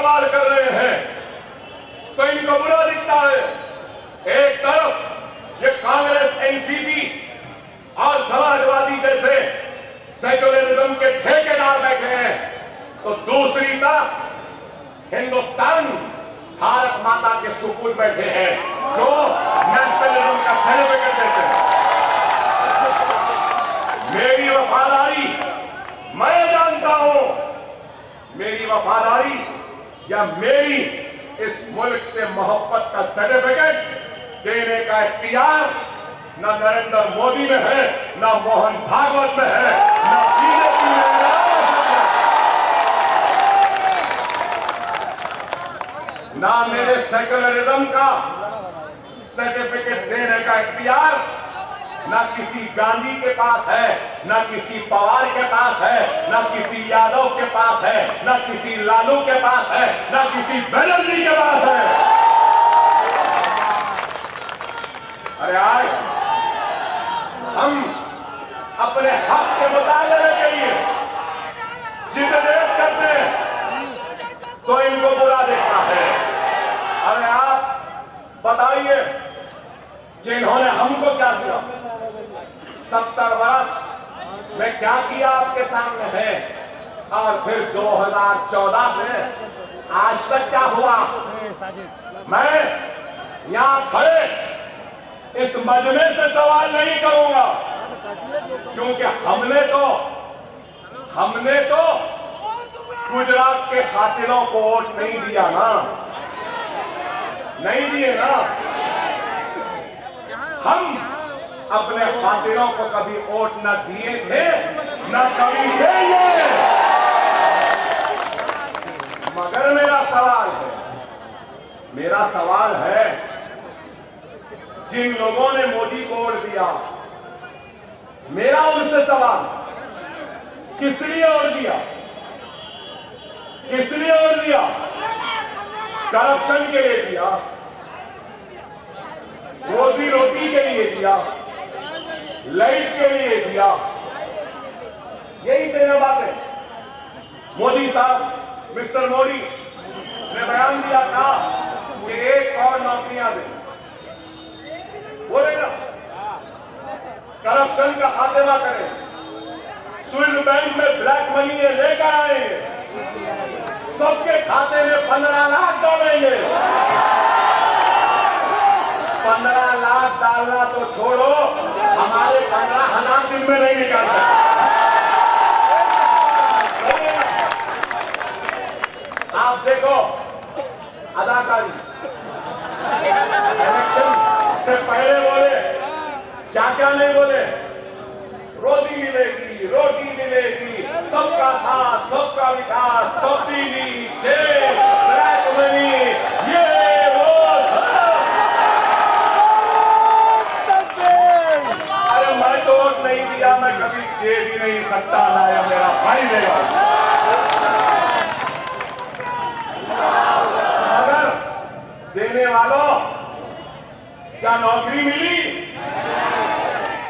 सवाल कर रहे हैं तो इनको बुरा दिखता है। एक तरफ ये कांग्रेस, एनसीपी और समाजवादी जैसे सेक्युलरिज्म के ठेकेदार बैठे हैं, तो दूसरी तरफ हिंदुस्तान भारत माता के सुपूत बैठे हैं जो नेशनलिज्म का सर्टिफिकेट देते हैं। मेरी वफादारी मैं जानता हूं, मेरी वफादारी या मेरी इस मुल्क से मोहब्बत का सर्टिफिकेट देने का इख्तियार न नरेंद्र मोदी में है, न मोहन भागवत में है, न बीजेपी में है। ना मेरे सेक्युलरिज्म का सर्टिफिकेट देने का इख्तियार ना किसी गांधी के पास है, ना किसी पवार के पास है, ना किसी यादव के पास है, ना किसी लालू के पास है, ना किसी बनर्जी के पास है। अरे आज हम अपने हक के मुताबिक के लिए जिद्द करते हैं तो इनको बुरा देखता है। अरे आप बताइए कि इन्होंने हमको क्या दिया? 70 वर्ष में क्या किया आपके सामने है, और फिर 2014 से आज तक क्या हुआ? मैं यहां खड़े इस मजमे से सवाल नहीं करूंगा, क्योंकि हमने तो गुजरात के कातिलों को वोट नहीं दिया ना, नहीं दिए ना। हम अपने कातिलों को कभी वोट न दिए थे, न कभी देंगे। मगर मेरा सवाल है जिन लोगों ने मोदी को वोट दिया, मेरा उनसे सवाल, किस लिए वोट दिया? किस लिए वोट दिया? करप्शन के लिए दिया, रोजी रोटी के लिए दिया, लाइट के लिए दिया? यही तेरा बात है। मोदी साहब, मिस्टर मोदी ने बयान दिया था कि 1 और नौकरियां दें, बोलेगा करप्शन का खात्मा करें, स्विस बैंक में ब्लैक मनी लेकर आएंगे, सबके खाते में 15 लाख डालेंगे। 15 लाख डालना तो छोड़ो, हमारे 15,000 दिन में नहीं निकाल सकते। आप देखो अदाकारी, इलेक्शन से पहले बोले क्या क्या नहीं बोले? रोटी मिलेगी, रोटी मिलेगी, सबका साथ, सबका विकास, तब्दीली, ब्लैक मनी, ये वो नहीं दिया, मैं कभी दे भी नहीं सकता, ना या मेरा भाई देगा। मगर देने वालों क्या नौकरी मिली?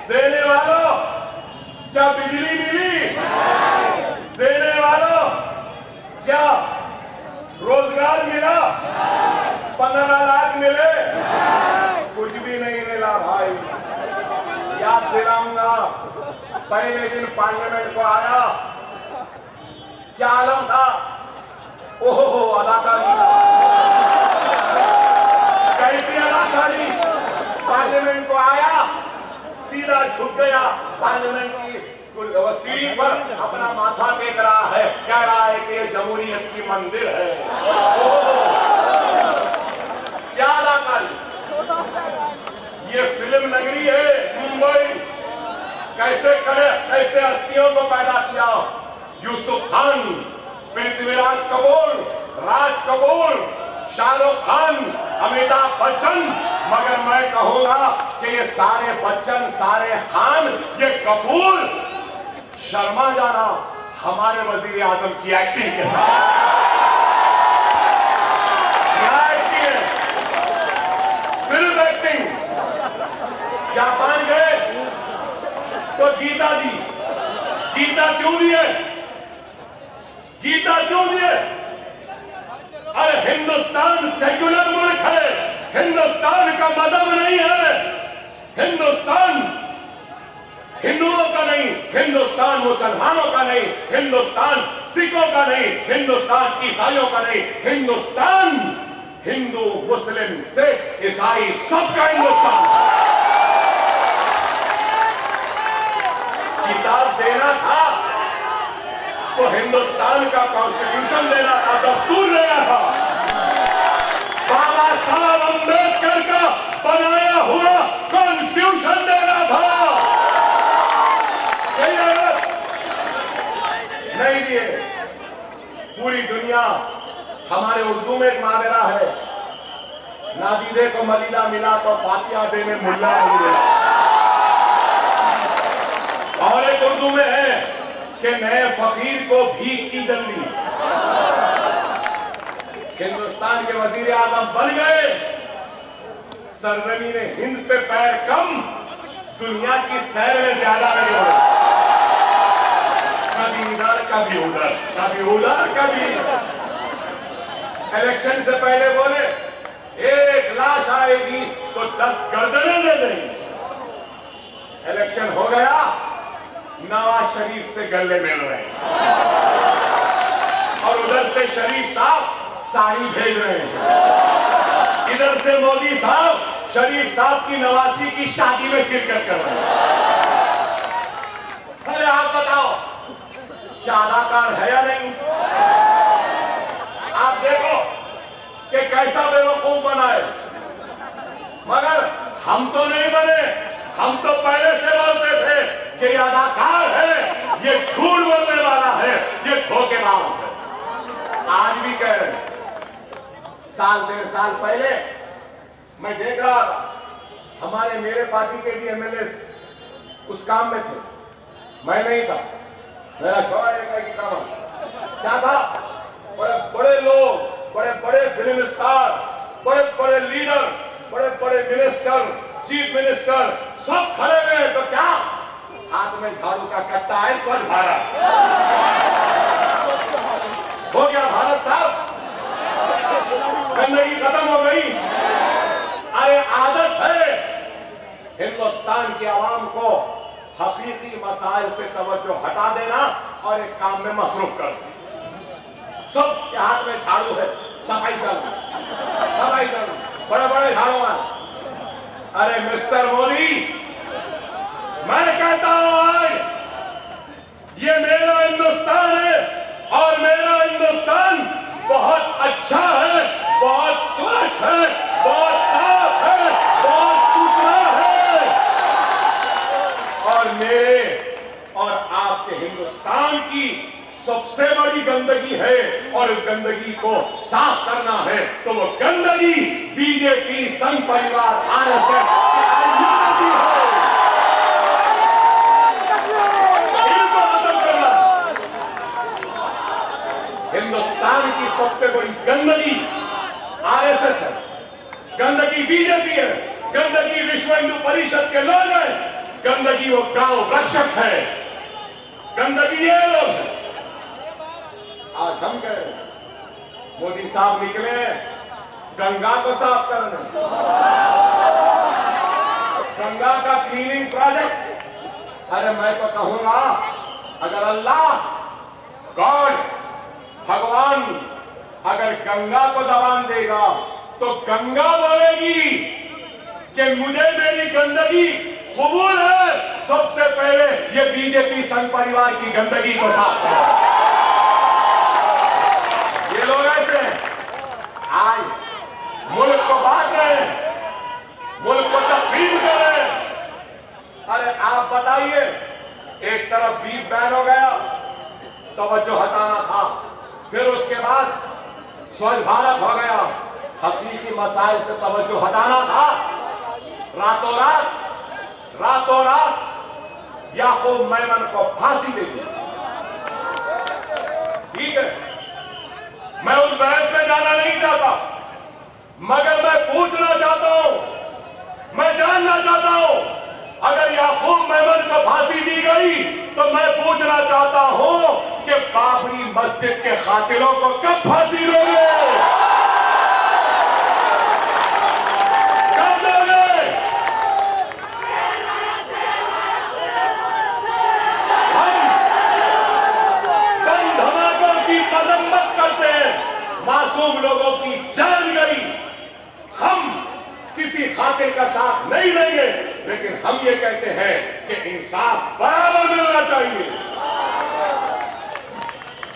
देने वालों क्या बिजली मिली? देने वालों क्या रोजगार मिला? 15 लाख मिले? कुछ भी नहीं मिला भाई। याद दिलाऊंगा, पहले दिन पार्लियामेंट को आया, क्या आलम था? ओहो अदाकारी, कैसी अदाकारी! पार्लियामेंट को आया, सीधा झुक गया, पार्लियामेंट की सीढ़ी पर अपना माथा टेक रहा है, कह रहा है कि ये जमहूरियत की मंदिर है। क्या अदाकारी! ये फिल्म नगरी है मुंबई, कैसे हस्तियों को पैदा किया? यूसुफ खान, पृथ्वीराज कपूर, राज कपूर, शाहरुख खान, अमिताभ बच्चन। मगर मैं कहूंगा कि ये सारे बच्चन, सारे खान, ये कपूर शर्मा जाना हमारे वजीर आजम की एक्टिंग के साथ। Film acting. जापान गए तो गीता दी, गीता क्यों दिए? गीता क्यों दिए? हिंदुस्तान सेक्युलर मुल्क है, हिंदुस्तान का मजहब नहीं है, हिंदुस्तान हिंदुओं का नहीं, हिंदुस्तान मुसलमानों का नहीं, हिंदुस्तान सिखों का नहीं, हिंदुस्तान ईसाइयों का नहीं, हिंदुस्तान हिंदू मुस्लिम सिख ईसाई सबका हिंदुस्तान। किताब देना था तो हिंदुस्तान का कॉन्स्टिट्यूशन देना था, दस्तूर देना था, बाबा साहब अम्बेडकर का बनाया हुआ कॉन्स्टिट्यूशन देना था। नहीं दिए। पूरी दुनिया, हमारे उर्दू में एक मावेरा है, नादीरे को मदीना मिला तो फातिहा देने मुल्ला नहीं मिला। और एक उर्दू में है कि नए फकीर को भीख की जल्दी। हिंदुस्तान के वजीर आजम बन गए, सरजमीन हिंद पे पैर कम, दुनिया की सैर में ज्यादा नहीं हो रहा। कभी इधर कभी उधर, कभी उधर कभी। इलेक्शन से पहले बोले 1 लाश आएगी तो 10 गर्दनें दे देंगे। इलेक्शन हो गया, नवाज शरीफ से गले मिल रहे हैं और उधर से शरीफ साहब साड़ी भेज रहे हैं, इधर से मोदी साहब शरीफ साहब की नवासी की शादी में शिरकत कर रहे हैं। अरे आप बताओ, क्या अदाकार है या नहीं? आप देखो कि कैसा बेवकूफ बना है, मगर हम तो नहीं बने। हम तो पहले से बोलते थे कि ये अदाकार है, ये झूठ बोलने वाला है, ये धोखेबाज है। आज भी कह रहे हैं। साल 1.5 साल पहले मैं देख रहा था, हमारे मेरे पार्टी के भी एमएलए उस काम में थे, मैं नहीं था। मेरा छोड़ा एक काम क्या था, बड़े बड़े लोग, बड़े बड़े फिल्म स्टार, बड़े बड़े लीडर, बड़े बड़े मिनिस्टर, चीफ मिनिस्टर सब खड़े हुए। तो क्या हाथ में झाड़ू का कट्टा है, स्वच्छ भारत हो गया, भारत साहब, गंदगी खत्म हो गई। अरे आदत है हिंदुस्तान की आवाम को हकीकी मसाइल से तवज्जो हटा देना और एक काम में मसरूफ कर देना। सबके हाथ में झाड़ू है, सफाई चल, सफाई चल, बड़े बड़े झाड़ू हैं। अरे मिस्टर मोदी, मैं कहता हूं आज ये मेरा हिंदुस्तान है और मेरा हिंदुस्तान बहुत अच्छा है, बहुत स्वच्छ है, बहुत साफ है, बहुत सुथरा है। और मेरे और आपके हिंदुस्तान की सबसे बड़ी गंदगी है और इस गंदगी को साफ करना है तो वो गंदगी बीजेपी, संघ परिवार, आरएसएस की है। इनको खत्म करना। हिंदुस्तान की सबसे बड़ी गंदगी आरएसएस है, गंदगी बीजेपी है, गंदगी विश्व हिंदू परिषद के लोग हैं, गंदगी वो गांव रक्षक है, गंदगी ये लोग हैं। आज हम कह रहे मोदी साहब निकले गंगा को साफ करने, गंगा का क्लीनिंग प्रोजेक्ट। अरे मैं तो कहूंगा, अगर अल्लाह, गॉड, भगवान अगर गंगा को जबान देगा तो गंगा बोलेगी कि मुझे मेरी गंदगी कबूल है, सबसे पहले ये बीजेपी संघ परिवार की गंदगी को साफ करो। ये लोग ऐसे आज मुल्क को बांट रहे हैं, मुल्क को तकसीम कर रहे हैं। अरे आप बताइए, एक तरफ बीफ बैन हो गया, तवज्जो हटाना था, फिर उसके बाद स्वच्छ भारत हो गया, हकीकी मसाइल से तवज्जो हटाना था। रातों रात याकूब मेमन को फांसी दे दी। ठीक है, मैं उस बहस में जाना नहीं चाहता, मगर मैं पूछना चाहता हूं, मैं जानना चाहता हूं, अगर याकूब मेमन को फांसी दी गई तो मैं पूछना चाहता हूं कि बाबरी मस्जिद के कातिलों को कब फांसी दोगे? मासूम लोगों की जान गई। हम किसी खातिर का साथ नहीं लेंगे, लेकिन हम ये कहते हैं कि इंसाफ बराबर मिलना चाहिए।